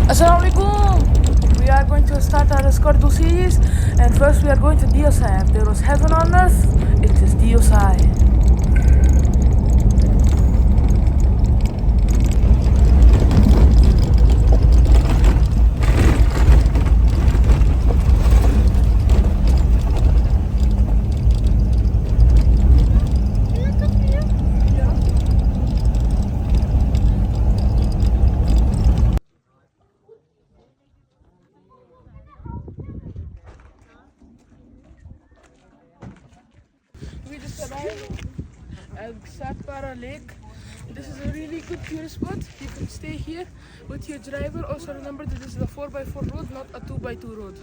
Assalamualaikum. We are going to start our Escordo series, and first we are going to Diosai. If there was heaven on earth, it is Diosai. We just arrived at Satpara Lake. This is a really good tourist spot. You can stay here with your driver. Also remember that this is a 4x4 road, not a 2x2 road.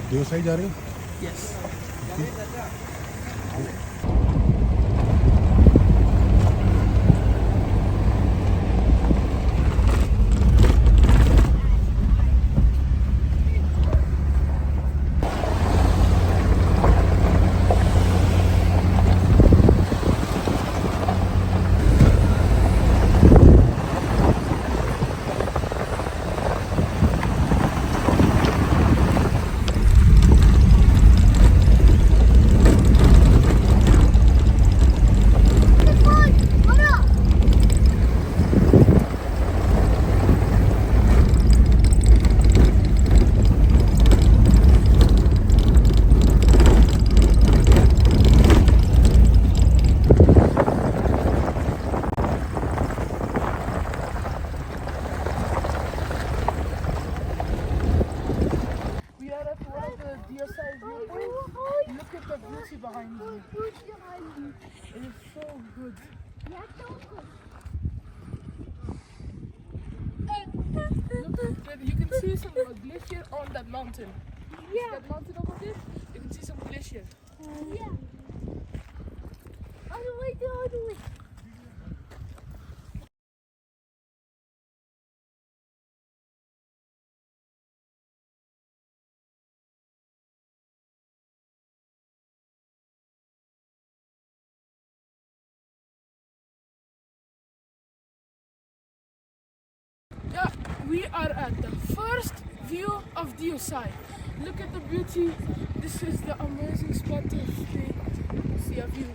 दिवसाई जा रहे हो? Yes. We are at one of the Diosai viewpoints. Look at the beauty behind you. It is so good. Look, you can see some glacier on that mountain. Yeah. That mountain over there, you can see some glacier. Yeah. All the way to all the way. Yeah, we are at the first view of Diosai. Look at the beauty. This is the amazing spot to see a view.